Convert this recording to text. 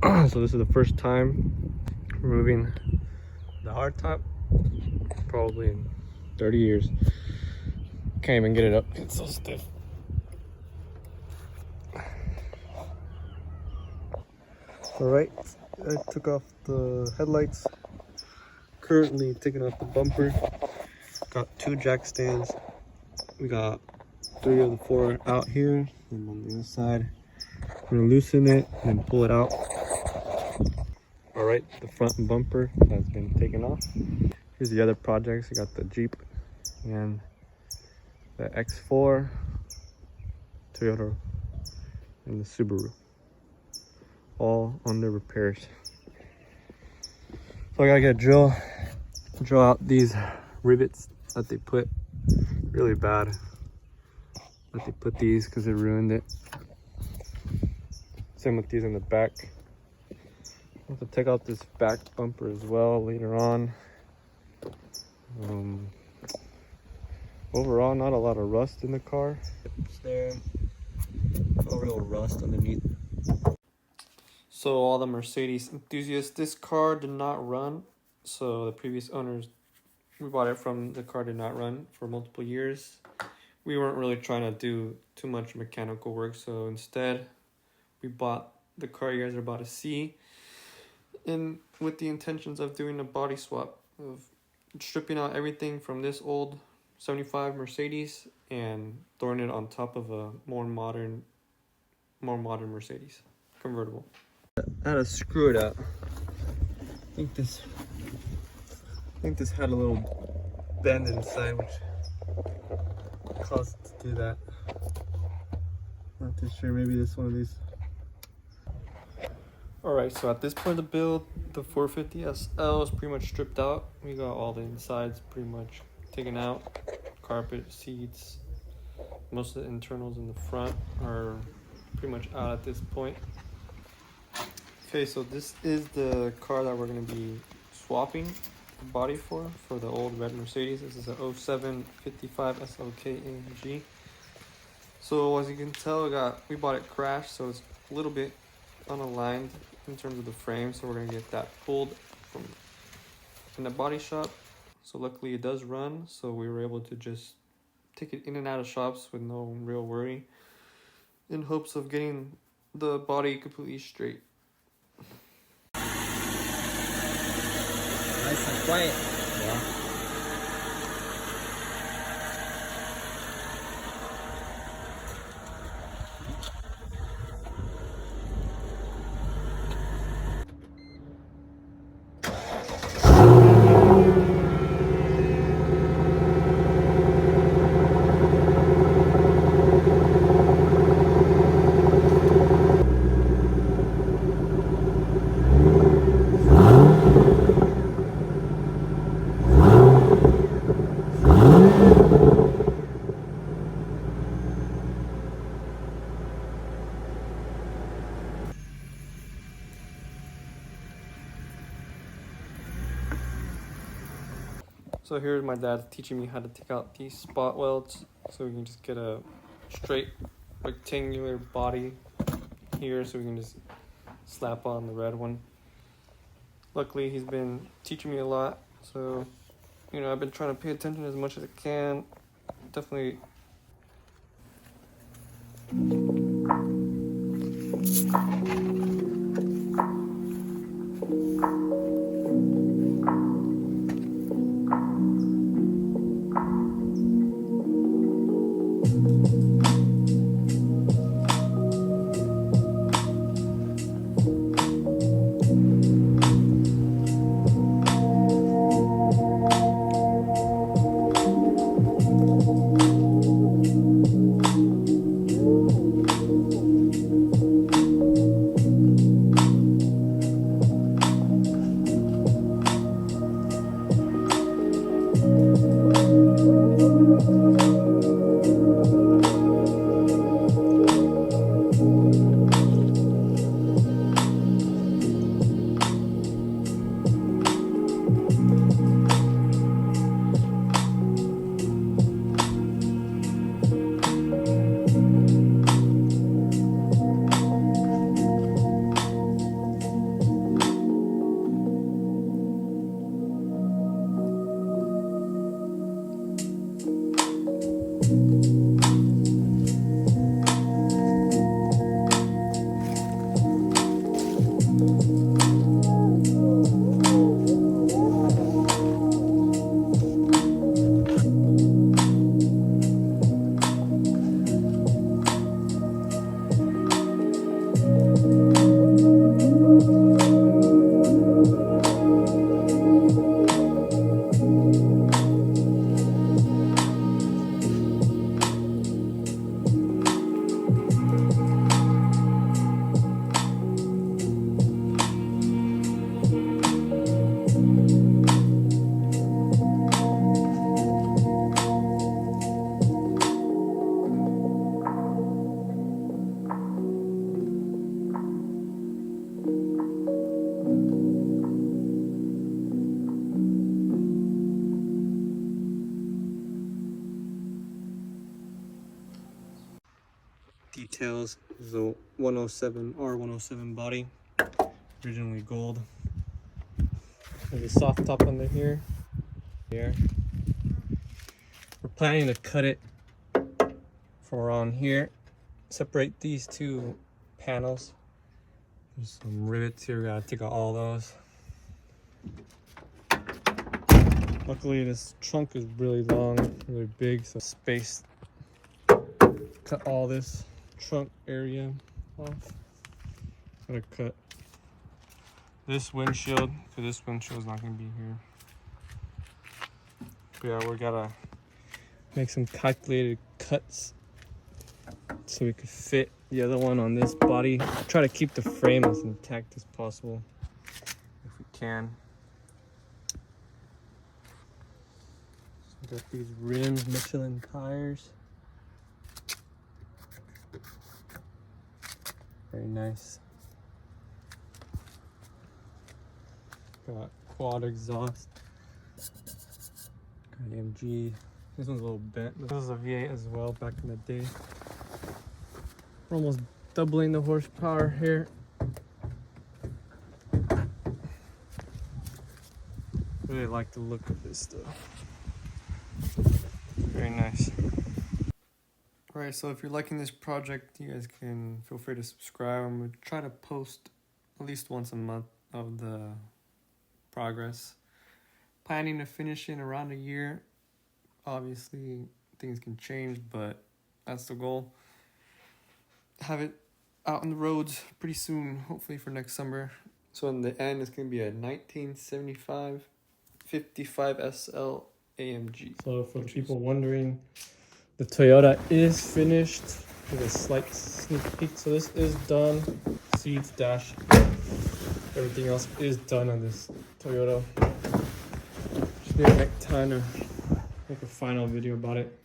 So this is the first time removing the hardtop, probably in 30 years. Can't even get it up, it's so stiff. Alright, I took off the headlights. Currently taking off the bumper. Got 2 jack stands. We got 3 of the 4 out here, and on the other side I'm gonna loosen it and pull it out. Alright, the front bumper has been taken off. Here's the other projects. I got the Jeep and the X4, Toyota, and the Subaru, all under repairs. So I gotta get a drill out these rivets that they put really bad. That they put these because they ruined it. Same with these in the back. I have to take out this back bumper as well later on. Overall, not a lot of rust in the car. It's there. No real rust underneath. So all the Mercedes enthusiasts, this car did not run. So the previous owners we bought it from, the car did not run for multiple years. We weren't really trying to do too much mechanical work, so instead we bought the car you guys are about to see, and with the intentions of doing a body swap, of stripping out everything from this old 75 Mercedes and throwing it on top of a more modern Mercedes convertible. I had to screw it out. I think this had a little bend inside, which caused it to do that. Not too sure, maybe this one of these. Alright, so at this point of the build, the 450 SL is pretty much stripped out. We got all the insides pretty much taken out. Carpet, seats, most of the internals in the front are pretty much out at this point. Okay, so this is the car that we're going to be swapping the body for the old red Mercedes. This is a 07 55 SLK AMG. So as you can tell, we bought it crashed, so it's a little bit unaligned in terms of the frame, so we're going to get that pulled from in the body shop. So luckily it does run, so we were able to just take it in and out of shops with no real worry, in hopes of getting the body completely straight. Nice and quiet. Yeah. So here's my dad teaching me how to take out these spot welds, so we can just get a straight rectangular body here, so we can just slap on the red one. Luckily he's been teaching me a lot, so I've been trying to pay attention as much as I can. Definitely details. This is a 107 R107 body, originally gold. There's a soft top under here. We're planning to cut it from around here. Separate these two panels. There's some rivets here. We gotta take out all those. Luckily, this trunk is really long, really big, so space. Cut all this trunk area off. Gotta cut this windshield, because this windshield is not gonna be here. But yeah, we gotta make some calculated cuts so we could fit the other one on this body. Try to keep the frame as intact as possible if we can. Got these rims, Michelin tires. Very nice. Got quad exhaust. Got AMG. This one's a little bent. This is a V8 as well back in the day. We're almost doubling the horsepower here. Really like the look of this stuff. Very nice. Alright, so if you're liking this project, you guys can feel free to subscribe. I'm going to try to post at least once a month of the progress. Planning to finish in around a year. Obviously, things can change, but that's the goal. Have it out on the roads pretty soon, hopefully for next summer. So in the end, it's going to be a 1975 55 SL AMG. So for the people wondering, the Toyota is finished with a slight sneak peek. So this is done. Seats, dash, everything else is done on this Toyota. Just need to make time to make a final video about it.